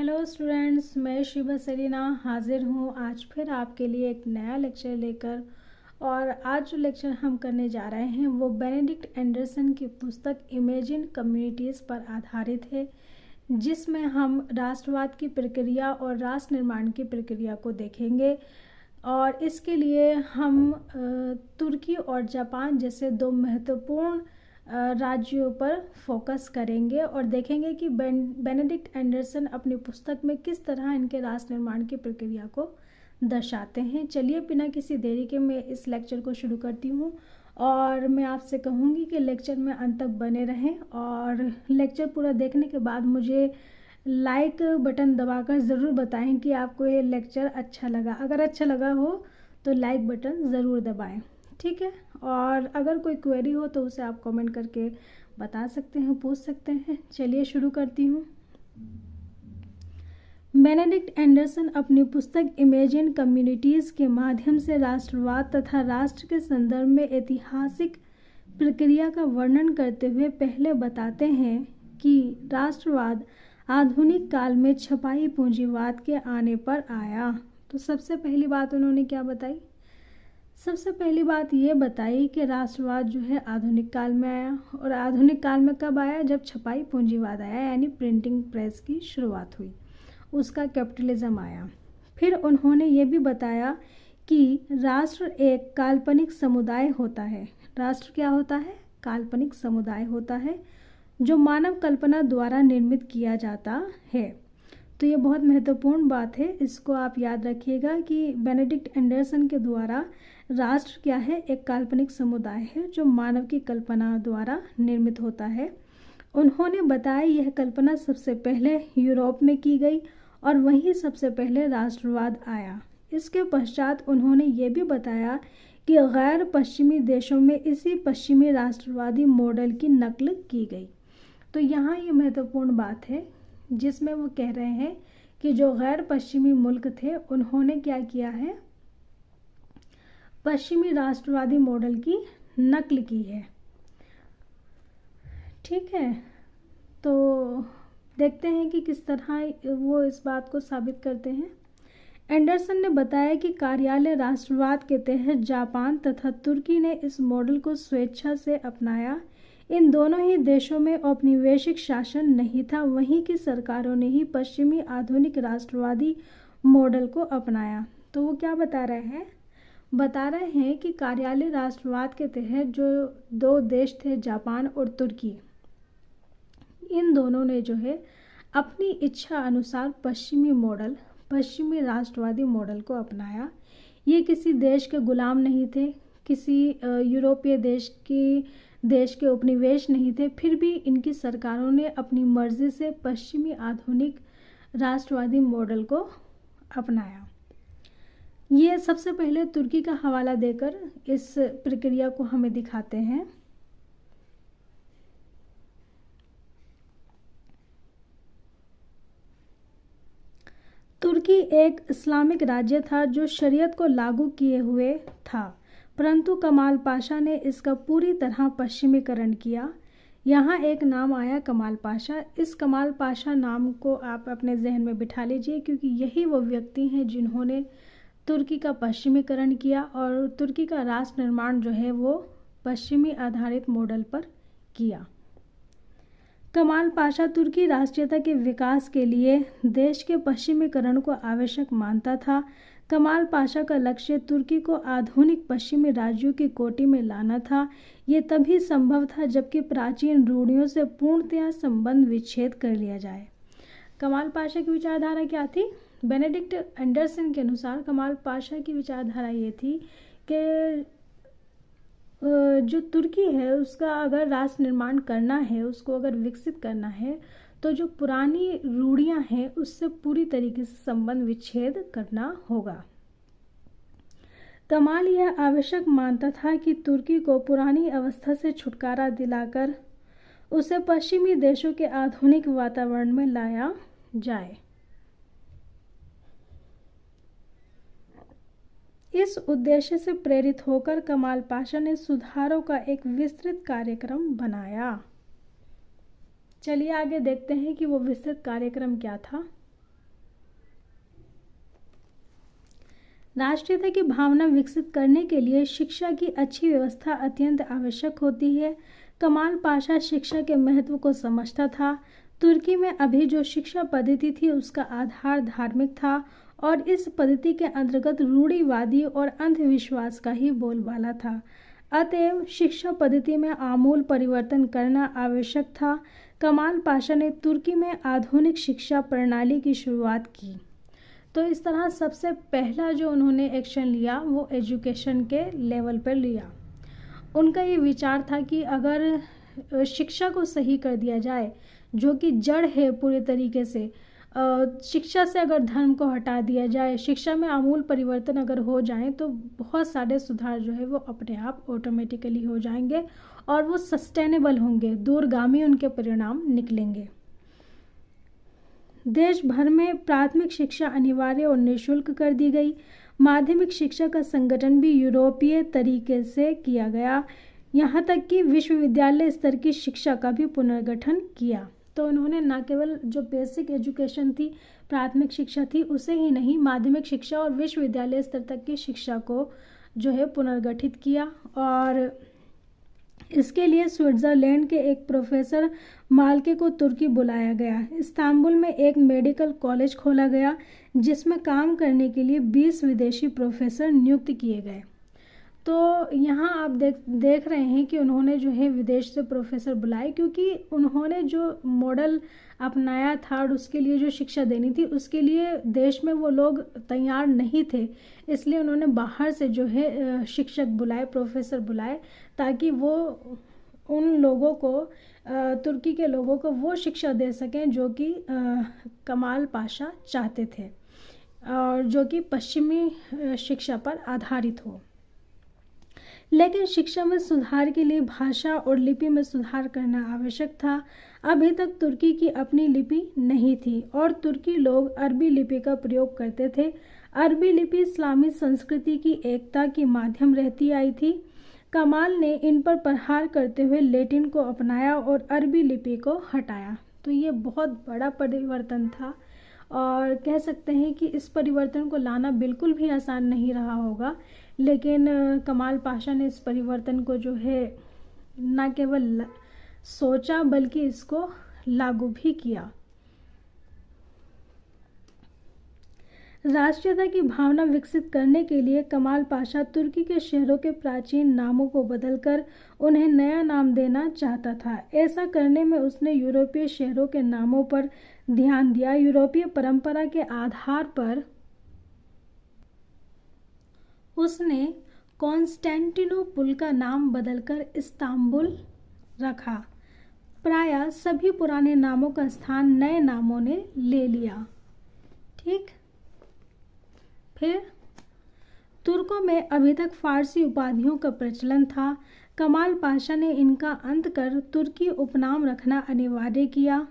Hello students, मैं Shiva Serena हाजिर हूँ आज फिर आपके लिए एक नया लेक्चर लेकर। और आज जो लेक्चर हम करने जा रहे हैं वो बेनेडिक्ट एंडरसन की पुस्तक इमेजिन कम्युनिटीज़ पर आधारित है, जिसमें हम राष्ट्रवाद की प्रक्रिया और राष्ट्र निर्माण की प्रक्रिया को देखेंगे। और इसके लिए हम तुर्की और जापान जैसे दो महत्वपूर्ण राज्यों पर फोकस करेंगे और देखेंगे कि बेनेडिक्ट एंडरसन अपनी पुस्तक में किस तरह इनके राष्ट्र निर्माण की प्रक्रिया को दर्शाते हैं। चलिए बिना किसी देरी के मैं इस लेक्चर को शुरू करती हूँ और मैं आपसे कहूँगी कि लेक्चर में अंत तक बने रहें और लेक्चर पूरा देखने के बाद मुझे लाइक बटन दबाकर ज़रूर बताएं कि आपको ये लेक्चर अच्छा लगा। अगर अच्छा लगा हो तो लाइक बटन ज़रूर दबाएं, ठीक है। और अगर कोई क्वेरी हो तो उसे आप कमेंट करके बता सकते हैं, पूछ सकते हैं। चलिए शुरू करती हूँ। बेनेडिक्ट एंडरसन अपनी पुस्तक इमेजिन कम्युनिटीज़ के माध्यम से राष्ट्रवाद तथा राष्ट्र के संदर्भ में ऐतिहासिक प्रक्रिया का वर्णन करते हुए पहले बताते हैं कि राष्ट्रवाद आधुनिक काल में छपाई पूंजीवाद के आने पर आया। तो सबसे पहली बात उन्होंने क्या बताई? सबसे पहली बात ये बताई कि राष्ट्रवाद जो है आधुनिक काल में आया। और आधुनिक काल में कब आया? जब छपाई पूंजीवाद आया, यानी प्रिंटिंग प्रेस की शुरुआत हुई, उसका कैपिटलिज्म आया। फिर उन्होंने ये भी बताया कि राष्ट्र एक काल्पनिक समुदाय होता है। राष्ट्र क्या होता है? काल्पनिक समुदाय होता है जो मानव कल्पना द्वारा निर्मित किया जाता है। तो ये बहुत महत्वपूर्ण बात है, इसको आप याद रखिएगा कि बेनेडिक्ट एंडरसन के द्वारा राष्ट्र क्या है? एक काल्पनिक समुदाय है जो मानव की कल्पना द्वारा निर्मित होता है। उन्होंने बताया यह कल्पना सबसे पहले यूरोप में की गई और वहीं सबसे पहले राष्ट्रवाद आया। इसके पश्चात उन्होंने ये भी बताया कि गैर पश्चिमी देशों में इसी पश्चिमी राष्ट्रवादी मॉडल की नकल की गई। तो यहाँ ये महत्वपूर्ण बात है जिसमें वो कह रहे हैं कि जो गैर पश्चिमी मुल्क थे उन्होंने क्या किया है? पश्चिमी राष्ट्रवादी मॉडल की नकल की है, ठीक है। तो देखते हैं कि किस तरह वो इस बात को साबित करते हैं। एंडरसन ने बताया कि कार्यालय राष्ट्रवाद के तहत जापान तथा तुर्की ने इस मॉडल को स्वेच्छा से अपनाया। इन दोनों ही देशों में औपनिवेशिक शासन नहीं था, वहीं की सरकारों ने ही पश्चिमी आधुनिक राष्ट्रवादी मॉडल को अपनाया। तो वो क्या बता रहे हैं? बता रहे हैं कि कार्यालय राष्ट्रवाद के तहत जो दो देश थे, जापान और तुर्की, इन दोनों ने जो है अपनी इच्छा अनुसार पश्चिमी राष्ट्रवादी मॉडल को अपनाया। ये किसी देश के गुलाम नहीं थे, किसी यूरोपीय देश के उपनिवेश नहीं थे। फिर भी इनकी सरकारों ने अपनी मर्जी से पश्चिमी आधुनिक राष्ट्रवादी मॉडल को अपनाया। ये सबसे पहले तुर्की का हवाला देकर इस प्रक्रिया को हमें दिखाते हैं। तुर्की एक इस्लामिक राज्य था जो शरीयत को लागू किए हुए था, परंतु कमाल पाशा ने इसका पूरी तरह पश्चिमीकरण किया। यहाँ एक नाम आया, कमाल पाशा। इस कमाल पाशा नाम को आप अपने जहन में बिठा लीजिए, क्योंकि यही वो व्यक्ति हैं जिन्होंने तुर्की का पश्चिमीकरण किया और तुर्की का राष्ट्र निर्माण जो है वो पश्चिमी आधारित मॉडल पर किया। कमाल पाशा तुर्की राष्ट्रीयता के विकास के लिए देश के पश्चिमीकरण को आवश्यक मानता था। कमाल पाशा का लक्ष्य तुर्की को आधुनिक पश्चिमी राज्यों की कोटि में लाना था। ये तभी संभव था जबकि प्राचीन रूढ़ियों से पूर्णतया संबंध विच्छेद कर लिया जाए। कमाल पाशा की विचारधारा क्या थी? बेनेडिक्ट एंडरसन के अनुसार कमाल पाशा की विचारधारा ये थी कि जो तुर्की है उसका अगर राष्ट्र निर्माण करना है, उसको अगर विकसित करना है, तो जो पुरानी रूढ़ियां हैं उससे पूरी तरीके से संबंध विच्छेद करना होगा। कमाल यह आवश्यक मानता था कि तुर्की को पुरानी अवस्था से छुटकारा दिलाकर उसे पश्चिमी देशों के आधुनिक वातावरण में लाया जाए। इस उद्देश्य से प्रेरित होकर कमाल पाशा ने सुधारों का एक विस्तृत कार्यक्रम बनाया। चलिए आगे देखते हैं कि वो विस्तृत कार्यक्रम क्या था। राष्ट्रीयता की भावना विकसित करने के लिए शिक्षा की अच्छी व्यवस्था अत्यंत आवश्यक होती है। कमाल पाशा शिक्षा के महत्व को समझता था। तुर्की में अभी जो शिक्षा पद्धति थी उसका आधार धार्मिक था और इस पद्धति के अंतर्गत रूढ़िवादी और अंधविश्वास का ही बोलबाला था। अतएव शिक्षा पद्धति में आमूल परिवर्तन करना आवश्यक था। कमाल पाशा ने तुर्की में आधुनिक शिक्षा प्रणाली की शुरुआत की। तो इस तरह सबसे पहला जो उन्होंने एक्शन लिया वो एजुकेशन के लेवल पर लिया। उनका ये विचार था कि अगर शिक्षा को सही कर दिया जाए, जो कि जड़ है पूरे तरीके से, शिक्षा से अगर धर्म को हटा दिया जाए, शिक्षा में आमूल परिवर्तन अगर हो जाए तो बहुत सारे सुधार जो है वो अपने आप ऑटोमेटिकली हो जाएंगे और वो सस्टेनेबल होंगे, दूरगामी उनके परिणाम निकलेंगे। देश भर में प्राथमिक शिक्षा अनिवार्य और निःशुल्क कर दी गई। माध्यमिक शिक्षा का संगठन भी यूरोपीय तरीके से किया गया। यहाँ तक कि विश्वविद्यालय स्तर की शिक्षा का भी पुनर्गठन किया। तो उन्होंने न केवल जो बेसिक एजुकेशन थी, प्राथमिक शिक्षा थी, उसे ही नहीं, माध्यमिक शिक्षा और विश्वविद्यालय स्तर तक की शिक्षा को जो है पुनर्गठित किया। और इसके लिए स्विट्ज़रलैंड के एक प्रोफेसर माल्के को तुर्की बुलाया गया। इस्तांबुल में एक मेडिकल कॉलेज खोला गया जिसमें काम करने के लिए 20 विदेशी प्रोफेसर नियुक्त किए गए। तो यहाँ आप देख रहे हैं कि उन्होंने जो है विदेश से प्रोफेसर बुलाए, क्योंकि उन्होंने जो मॉडल अपनाया था और उसके लिए जो शिक्षा देनी थी उसके लिए देश में वो लोग तैयार नहीं थे। इसलिए उन्होंने बाहर से जो है शिक्षक बुलाए, प्रोफेसर बुलाए, ताकि वो उन लोगों को, तुर्की के लोगों को वो शिक्षा दे सकें जो कि कमाल पाशा चाहते थे और जो कि पश्चिमी शिक्षा पर आधारित हो। लेकिन शिक्षा में सुधार के लिए भाषा और लिपि में सुधार करना आवश्यक था। अभी तक तुर्की की अपनी लिपि नहीं थी और तुर्की लोग अरबी लिपि का प्रयोग करते थे। अरबी लिपि इस्लामी संस्कृति की एकता की माध्यम रहती आई थी। कमाल ने इन पर प्रहार करते हुए लैटिन को अपनाया और अरबी लिपि को हटाया। तो ये बहुत बड़ा परिवर्तन था और कह सकते हैं कि इस परिवर्तन को लाना बिल्कुल भी आसान नहीं रहा होगा, लेकिन कमाल पाशा ने इस परिवर्तन को जो है न केवल सोचा बल्कि इसको लागू भी किया। राष्ट्रीयता की भावना विकसित करने के लिए कमाल पाशा तुर्की के शहरों के प्राचीन नामों को बदलकर उन्हें नया नाम देना चाहता था। ऐसा करने में उसने यूरोपीय शहरों के नामों पर ध्यान दिया। यूरोपीय परंपरा के आधार पर उसने कॉन्स्टेंटिनोपुल का नाम बदलकर इस्तांबुल रखा। प्रायः सभी पुराने नामों का स्थान नए नामों ने ले लिया। ठीक, फिर तुर्कों में अभी तक फारसी उपाधियों का प्रचलन था। कमाल पाशा ने इनका अंत कर तुर्की उपनाम रखना अनिवार्य किया।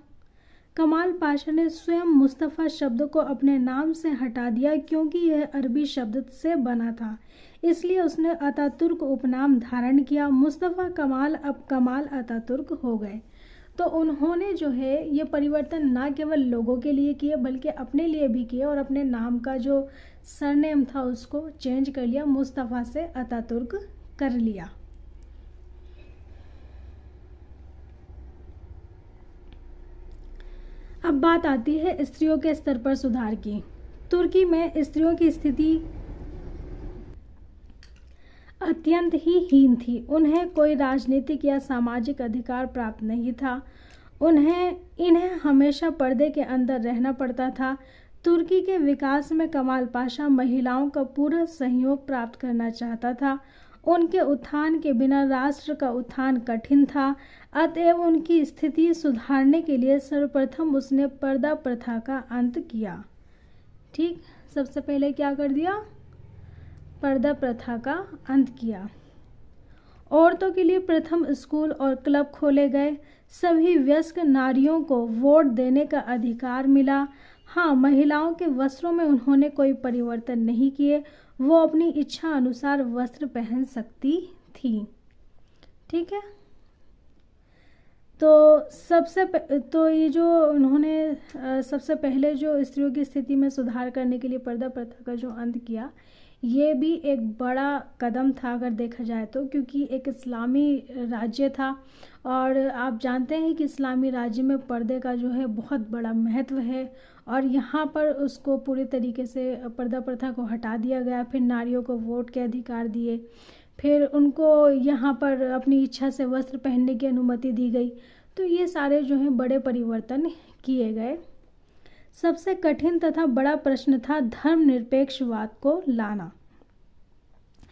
कमाल पाशा ने स्वयं मुस्तफ़ा शब्द को अपने नाम से हटा दिया क्योंकि यह अरबी शब्द से बना था, इसलिए उसने अतातुर्क उपनाम धारण किया। मुस्तफ़ा कमाल अब कमाल अतातुर्क हो गए। तो उन्होंने जो है ये परिवर्तन ना केवल लोगों के लिए किए बल्कि अपने लिए भी किए और अपने नाम का जो सरनेम था उसको चेंज कर लिया, मुस्तफ़ा से अतातुर्क कर लिया। अब बात आती है स्त्रियों के स्तर पर सुधार की। तुर्की में स्त्रियों की स्थिति अत्यंत ही हीन थी। उन्हें कोई राजनीतिक या सामाजिक अधिकार प्राप्त नहीं था। इन्हें हमेशा पर्दे के अंदर रहना पड़ता था। तुर्की के विकास में कमाल पाशा महिलाओं का पूरा सहयोग प्राप्त करना चाहता था। उनके उत्थान के बिना राष्ट्र का उत्थान कठिन था। अतएव उनकी स्थिति सुधारने के लिए सर्वप्रथम उसने पर्दा प्रथा का अंत किया। ठीक, सबसे पहले क्या कर दिया? पर्दा प्रथा का अंत किया। औरतों के लिए प्रथम स्कूल और क्लब खोले गए। सभी वयस्क नारियों को वोट देने का अधिकार मिला। हाँ, महिलाओं के वस्त्रों में उन्होंने कोई परिवर्तन नहीं किए। वो अपनी इच्छा अनुसार वस्त्र पहन सकती थी। ठीक है, तो ये जो उन्होंने सबसे पहले जो स्त्रियों की स्थिति में सुधार करने के लिए पर्दा प्रथा का जो अंत किया, ये भी एक बड़ा कदम था अगर देखा जाए तो, क्योंकि एक इस्लामी राज्य था और आप जानते हैं कि इस्लामी राज्य में पर्दे का जो है बहुत बड़ा महत्व है। और यहाँ पर उसको पूरी तरीके से पर्दा प्रथा को हटा दिया गया। फिर नारियों को वोट के अधिकार दिए, फिर उनको यहाँ पर अपनी इच्छा से वस्त्र पहनने की अनुमति दी गई। तो ये सारे जो हैं बड़े परिवर्तन किए गए। सबसे कठिन तथा बड़ा प्रश्न था धर्मनिरपेक्षवाद को लाना।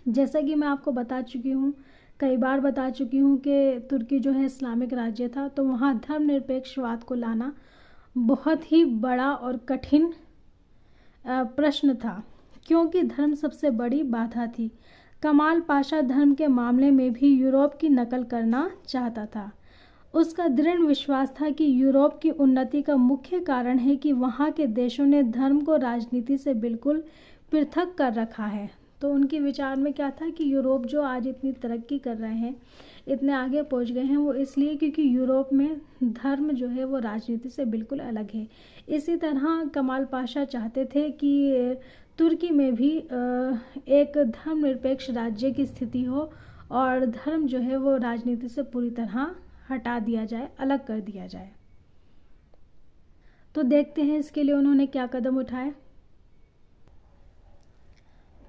जैसा कि मैं आपको बता चुकी हूँ, कई बार बता चुकी हूँ कि तुर्की जो है इस्लामिक राज्य था, तो वहाँ धर्मनिरपेक्षवाद को लाना बहुत ही बड़ा और कठिन प्रश्न था, क्योंकि धर्म सबसे बड़ी बाधा थी। कमाल पाशा धर्म के मामले में भी यूरोप की नकल करना चाहता था। उसका दृढ़ विश्वास था कि यूरोप की उन्नति का मुख्य कारण है कि वहाँ के देशों ने धर्म को राजनीति से बिल्कुल पृथक कर रखा है। तो उनके विचार में क्या था कि यूरोप जो आज इतनी तरक्की कर रहे हैं, इतने आगे पहुँच गए हैं, वो इसलिए क्योंकि यूरोप में धर्म जो है वो राजनीति से बिल्कुल अलग है। इसी तरह कमाल पाशा चाहते थे कि तुर्की में भी एक धर्मनिरपेक्ष राज्य की स्थिति हो और धर्म जो है वो राजनीति से पूरी तरह हटा दिया जाए, अलग कर दिया जाए। तो देखते हैं इसके लिए उन्होंने क्या कदम उठाए।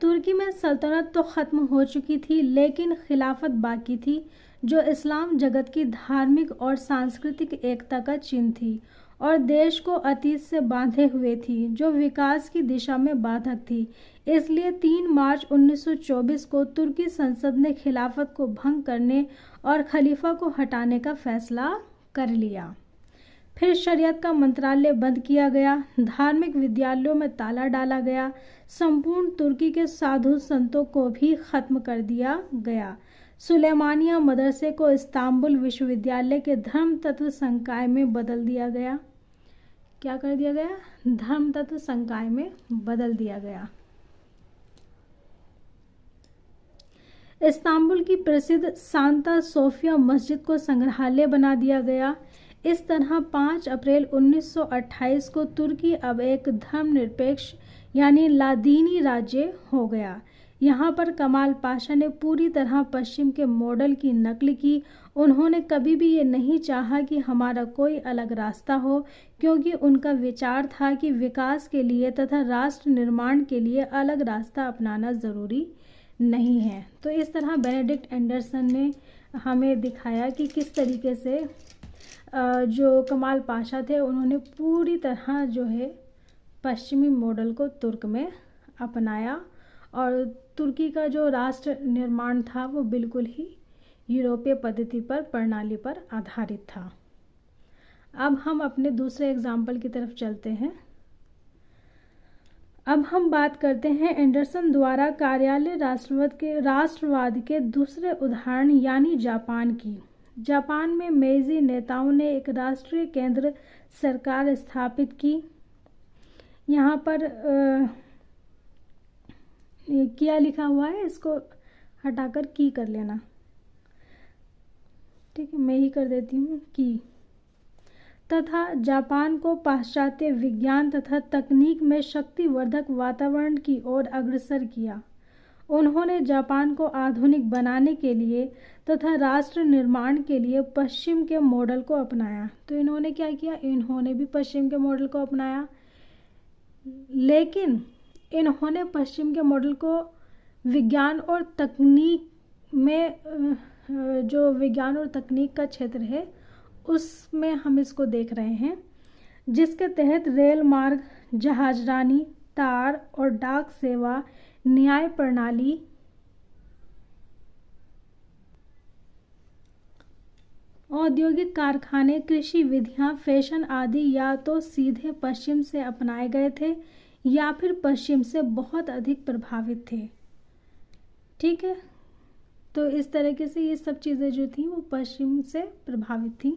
तुर्की में सल्तनत तो ख़त्म हो चुकी थी, लेकिन खिलाफत बाकी थी, जो इस्लाम जगत की धार्मिक और सांस्कृतिक एकता का चिन्ह थी और देश को अतीत से बांधे हुए थी, जो विकास की दिशा में बाधक थी। इसलिए 3 मार्च 1924 को तुर्की संसद ने खिलाफत को भंग करने और खलीफा को हटाने का फैसला कर लिया। फिर शरीयत का मंत्रालय बंद किया गया, धार्मिक विद्यालयों में ताला डाला गया, संपूर्ण तुर्की के साधु संतों को भी खत्म कर दिया गया। सुलेमानिया मदरसे को इस्तांबुल विश्वविद्यालय के धर्म तत्व संकाय में बदल दिया गया। क्या कर दिया गया? धर्म तत्व संकाय में बदल दिया गया। इस्तांबुल की प्रसिद्ध सांता सोफिया मस्जिद को संग्रहालय बना दिया गया। इस तरह 5 अप्रैल 1928 को तुर्की अब एक धर्मनिरपेक्ष यानी लादीनी राज्य हो गया। यहाँ पर कमाल पाशा ने पूरी तरह पश्चिम के मॉडल की नकल की। उन्होंने कभी भी ये नहीं चाहा कि हमारा कोई अलग रास्ता हो, क्योंकि उनका विचार था कि विकास के लिए तथा राष्ट्र निर्माण के लिए अलग रास्ता अपनाना ज़रूरी नहीं है। तो इस तरह बेनेडिक्ट एंडरसन ने हमें दिखाया कि किस तरीके से जो कमाल पाशा थे उन्होंने पूरी तरह जो है पश्चिमी मॉडल को तुर्क में अपनाया और तुर्की का जो राष्ट्र निर्माण था वो बिल्कुल ही यूरोपीय पद्धति पर, प्रणाली पर आधारित था। अब हम अपने दूसरे एग्जाम्पल की तरफ चलते हैं। अब हम बात करते हैं एंडरसन द्वारा कार्यालय राष्ट्रवाद के दूसरे उदाहरण यानी जापान की। जापान में मेइजी नेताओं ने एक राष्ट्रीय केंद्र सरकार स्थापित की। यहाँ पर क्या लिखा हुआ है, इसको हटाकर की कर लेना, ठीक है, मैं ही कर देती हूँ की। तथा जापान को पाश्चात्य विज्ञान तथा तकनीक में शक्तिवर्धक वातावरण की ओर अग्रसर किया। उन्होंने जापान को आधुनिक बनाने के लिए तथा राष्ट्र निर्माण के लिए पश्चिम के मॉडल को अपनाया। तो इन्होंने क्या किया? इन्होंने भी पश्चिम के मॉडल को अपनाया, लेकिन इन्होंने पश्चिम के मॉडल को विज्ञान और तकनीक में, जो विज्ञान और तकनीक का क्षेत्र है उसमें हम इसको देख रहे हैं, जिसके तहत रेल मार्ग, जहाजरानी, तार और डाक सेवा, न्याय प्रणाली, औद्योगिक कारखाने, कृषि विधियां, फैशन आदि या तो सीधे पश्चिम से अपनाए गए थे या फिर पश्चिम से बहुत अधिक प्रभावित थे। ठीक है, तो इस तरीके से ये सब चीज़ें जो थी वो पश्चिम से प्रभावित थी।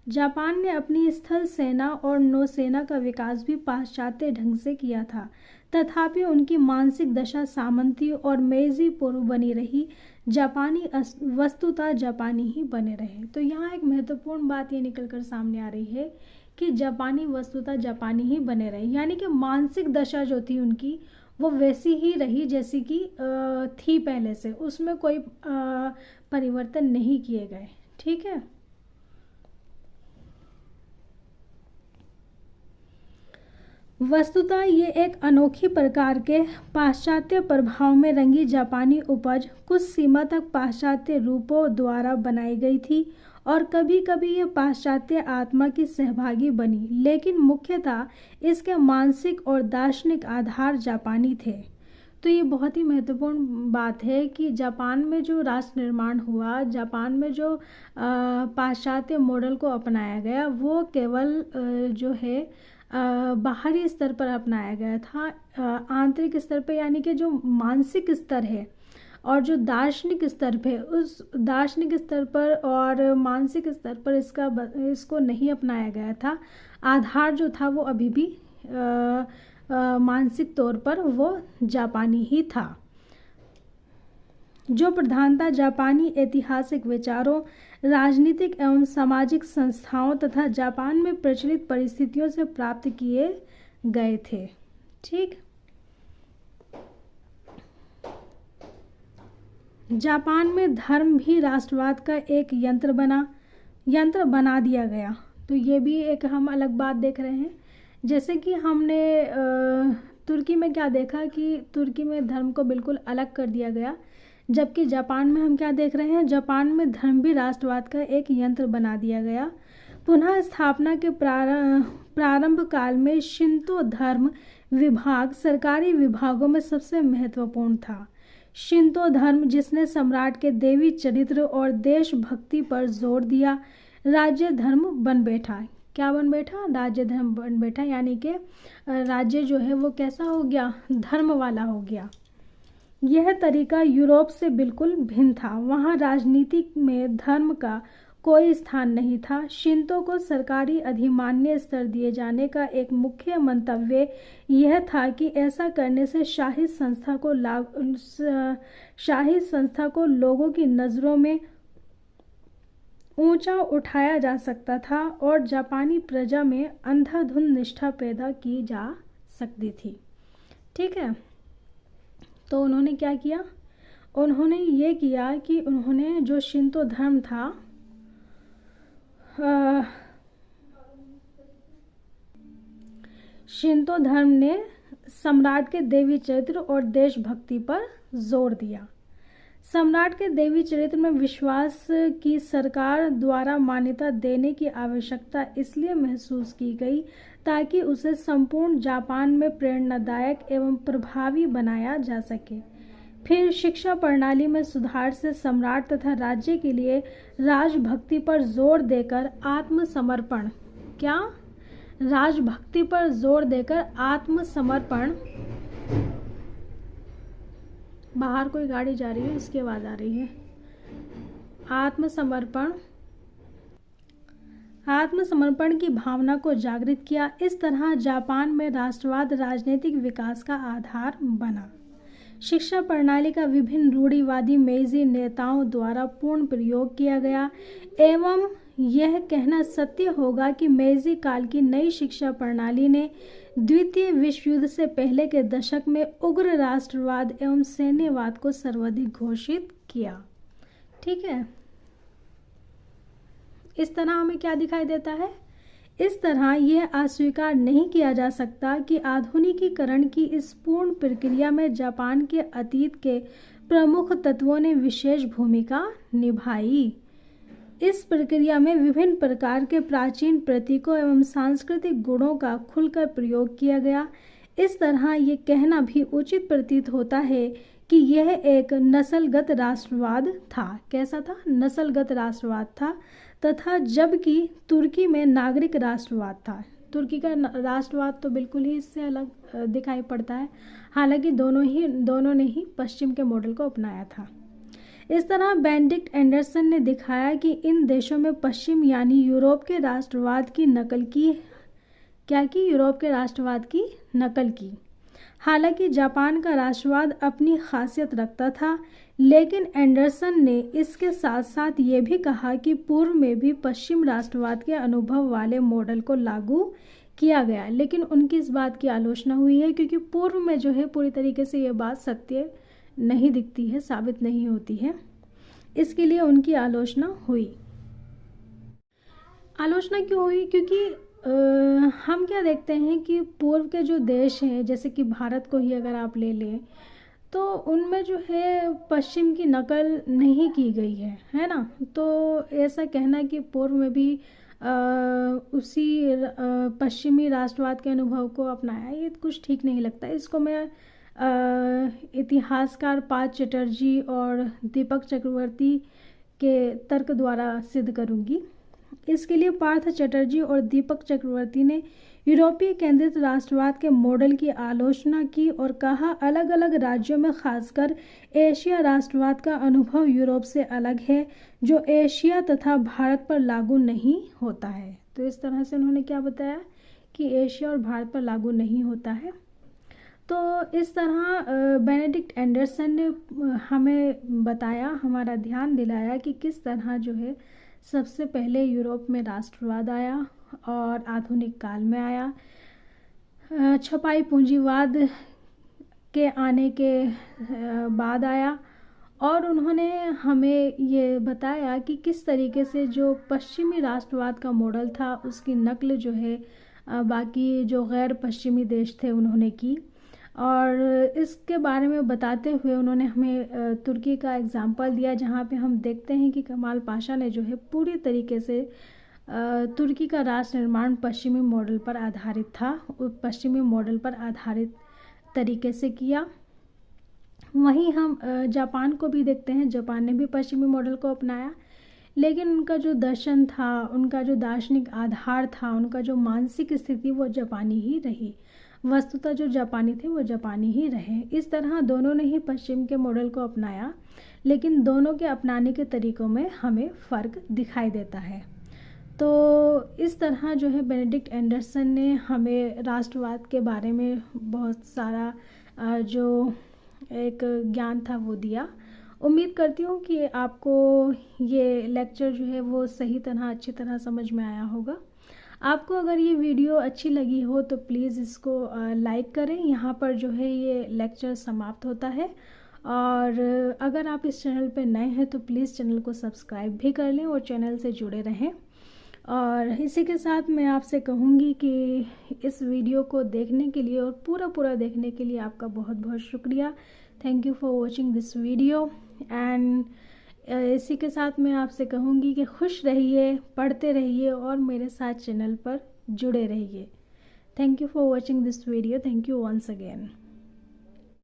जापान ने अपनी स्थल सेना और नौसेना का विकास भी पाश्चात्य ढंग से किया था, तथापि उनकी मानसिक दशा सामंती और मेइजी पूर्व बनी रही। जापानी वस्तुतः जापानी ही बने रहे। तो यहाँ एक महत्वपूर्ण बात ये निकल कर सामने आ रही है कि जापानी वस्तुतः जापानी ही बने रहे, यानी कि मानसिक दशा जो थी उनकी वो वैसी ही रही जैसी कि थी पहले से, उसमें कोई परिवर्तन नहीं किए गए। ठीक है। वस्तुतः ये एक अनोखी प्रकार के पाश्चात्य प्रभाव में रंगी जापानी उपज कुछ सीमा तक पाश्चात्य रूपों द्वारा बनाई गई थी और कभी कभी ये पाश्चात्य आत्मा की सहभागी बनी, लेकिन मुख्यतः इसके मानसिक और दार्शनिक आधार जापानी थे। तो ये बहुत ही महत्वपूर्ण बात है कि जापान में जो राष्ट्र निर्माण हुआ, जापान में जो पाश्चात्य मॉडल को अपनाया गया, वो केवल जो है बाहरी स्तर पर अपनाया गया था। आंतरिक स्तर पर यानी कि जो मानसिक स्तर है और जो दार्शनिक स्तर पे, उस दार्शनिक स्तर पर और मानसिक स्तर पर इसको नहीं अपनाया गया था। आधार जो था वो अभी भी मानसिक तौर पर वो जापानी ही था। जो प्रधानता जापानी ऐतिहासिक विचारों, राजनीतिक एवं सामाजिक संस्थाओं तथा जापान में प्रचलित परिस्थितियों से प्राप्त किए गए थे। ठीक। जापान में धर्म भी राष्ट्रवाद का एक यंत्र बना दिया गया। तो ये भी एक हम अलग बात देख रहे हैं। जैसे कि हमने तुर्की में क्या देखा कि तुर्की में धर्म को बिल्कुल अलग कर दिया गया, जबकि जापान में हम क्या देख रहे हैं, जापान में धर्म भी राष्ट्रवाद का एक यंत्र बना दिया गया। पुनः स्थापना के प्रारंभ काल में शिंतो धर्म विभाग सरकारी विभागों में सबसे महत्वपूर्ण था। शिंतो धर्म, जिसने सम्राट के देवी चरित्र और देशभक्ति पर जोर दिया, राज्य धर्म बन बैठा। क्या बन बैठा? राज्य धर्म बन बैठा, यानी कि राज्य जो है वो कैसा हो गया? धर्म वाला हो गया। यह तरीका यूरोप से बिल्कुल भिन्न था। वहाँ राजनीति में धर्म का कोई स्थान नहीं था। शिंतो को सरकारी अधिमान्य स्तर दिए जाने का एक मुख्य मंतव्य यह था कि ऐसा करने से शाही संस्था को लोगों की नज़रों में ऊंचा उठाया जा सकता था और जापानी प्रजा में अंधाधुंध निष्ठा पैदा की जा सकती थी। ठीक है। तो उन्होंने क्या किया? उन्होंने ये किया कि उन्होंने जो शिंतो धर्म था, शिंतो धर्म ने सम्राट के देवी चरित्र और देशभक्ति पर जोर दिया। सम्राट के देवी चरित्र में विश्वास की सरकार द्वारा मान्यता देने की आवश्यकता इसलिए महसूस की गई ताकि उसे संपूर्ण जापान में प्रेरणादायक एवं प्रभावी बनाया जा सके। फिर शिक्षा प्रणाली में सुधार से सम्राट तथा राज्य के लिए राजभक्ति पर जोर देकर आत्मसमर्पण, क्या? राजभक्ति पर जोर देकर आत्मसमर्पण। बाहर कोई गाड़ी जा रही है, इसकी आवाज़ आ रही है। आत्मसमर्पण की भावना को जागृत किया। इस तरह जापान में राष्ट्रवाद राजनीतिक विकास का आधार बना। शिक्षा प्रणाली का विभिन्न रूढ़िवादी मेइजी नेताओं द्वारा पूर्ण प्रयोग किया गया एवं यह कहना सत्य होगा कि मेइजी काल की नई शिक्षा प्रणाली ने द्वितीय विश्व युद्ध से पहले के दशक में उग्र राष्ट्रवाद एवं सैन्यवाद को सर्वाधिक घोषित किया। ठीक है। इस तरह हमें क्या दिखाई देता है? इस तरह यह अस्वीकार नहीं किया जा सकता कि आधुनिकीकरण की इस पूर्ण प्रक्रिया में जापान के अतीत के प्रमुख तत्वों ने विशेष भूमिका निभाई। इस प्रक्रिया में विभिन्न प्रकार के प्राचीन प्रतीकों एवं सांस्कृतिक गुणों का खुलकर प्रयोग किया गया। इस तरह ये कहना भी उचित प्रतीत होता है कि यह एक नस्लगत राष्ट्रवाद था। कैसा था? नस्लगत राष्ट्रवाद था। तथा जबकि तुर्की में नागरिक राष्ट्रवाद था। तुर्की का राष्ट्रवाद तो बिल्कुल ही इससे अलग दिखाई पड़ता है। हालांकि दोनों ने ही पश्चिम के मॉडल को अपनाया था। इस तरह बेनेडिक्ट एंडरसन ने दिखाया कि इन देशों में पश्चिम यानी यूरोप के राष्ट्रवाद की नकल की। क्या की? यूरोप के राष्ट्रवाद की नकल की। हालांकि जापान का राष्ट्रवाद अपनी खासियत रखता था, लेकिन एंडरसन ने इसके साथ साथ ये भी कहा कि पूर्व में भी पश्चिम राष्ट्रवाद के अनुभव वाले मॉडल को लागू किया गया, लेकिन उनकी इस बात की आलोचना हुई है क्योंकि पूर्व में जो है पूरी तरीके से ये बात सत्य नहीं दिखती है, साबित नहीं होती है, इसके लिए उनकी आलोचना हुई। आलोचना क्यों हुई? क्योंकि हम क्या देखते हैं कि पूर्व के जो देश हैं, जैसे कि भारत को ही अगर आप ले लें, तो उनमें जो है पश्चिम की नकल नहीं की गई है ना। तो ऐसा कहना कि पूर्व में भी उसी पश्चिमी राष्ट्रवाद के अनुभव को अपनाया, ये कुछ ठीक नहीं लगता। इसको मैं इतिहासकार पार्थ चटर्जी और दीपक चक्रवर्ती के तर्क द्वारा सिद्ध करूंगी। इसके लिए पार्थ चटर्जी और दीपक चक्रवर्ती ने यूरोपीय केंद्रित राष्ट्रवाद के मॉडल की आलोचना की और कहा, अलग अलग राज्यों में खासकर एशिया राष्ट्रवाद का अनुभव यूरोप से अलग है, जो एशिया तथा भारत पर लागू नहीं होता है। तो इस तरह से उन्होंने क्या बताया कि एशिया और भारत पर लागू नहीं होता है। तो इस तरह बेनेडिक्ट एंडरसन ने हमें बताया, हमारा ध्यान दिलाया कि किस तरह जो है सबसे पहले यूरोप में राष्ट्रवाद आया और आधुनिक काल में आया, छपाई पूंजीवाद के आने के बाद आया, और उन्होंने हमें ये बताया कि किस तरीके से जो पश्चिमी राष्ट्रवाद का मॉडल था उसकी नकल जो है बाकी जो गैर पश्चिमी देश थे उन्होंने की। और इसके बारे में बताते हुए उन्होंने हमें तुर्की का एग्जाम्पल दिया, जहाँ पे हम देखते हैं कि कमाल पाशा ने जो है पूरी तरीके से तुर्की का राष्ट्र निर्माण पश्चिमी मॉडल पर आधारित था, पश्चिमी मॉडल पर आधारित तरीके से किया। वहीं हम जापान को भी देखते हैं, जापान ने भी पश्चिमी मॉडल को अपनाया, लेकिन उनका जो दर्शन था, उनका जो दार्शनिक आधार था, उनका जो मानसिक स्थिति वो जापानी ही रही। वस्तुतः जो जापानी थे वो जापानी ही रहे। इस तरह दोनों ने ही पश्चिम के मॉडल को अपनाया, लेकिन दोनों के अपनाने के तरीकों में हमें फ़र्क दिखाई देता है। तो इस तरह जो है बेनेडिक्ट एंडरसन ने हमें राष्ट्रवाद के बारे में बहुत सारा जो एक ज्ञान था वो दिया। उम्मीद करती हूँ कि आपको ये लेक्चर जो है वो सही तरह अच्छी तरह समझ में आया होगा। आपको अगर ये वीडियो अच्छी लगी हो तो प्लीज़ इसको लाइक करें। यहाँ पर जो है ये लेक्चर समाप्त होता है, और अगर आप इस चैनल पर नए हैं तो प्लीज़ चैनल को सब्सक्राइब भी कर लें और चैनल से जुड़े रहें। और इसी के साथ मैं आपसे कहूँगी कि इस वीडियो को देखने के लिए और पूरा देखने के लिए आपका बहुत बहुत शुक्रिया। Thank you for watching this video. And इसी के साथ मैं आपसे कहूँगी कि खुश रहिए, पढ़ते रहिए और मेरे साथ चैनल पर जुड़े रहिए। Thank you for watching this video. Thank you once again.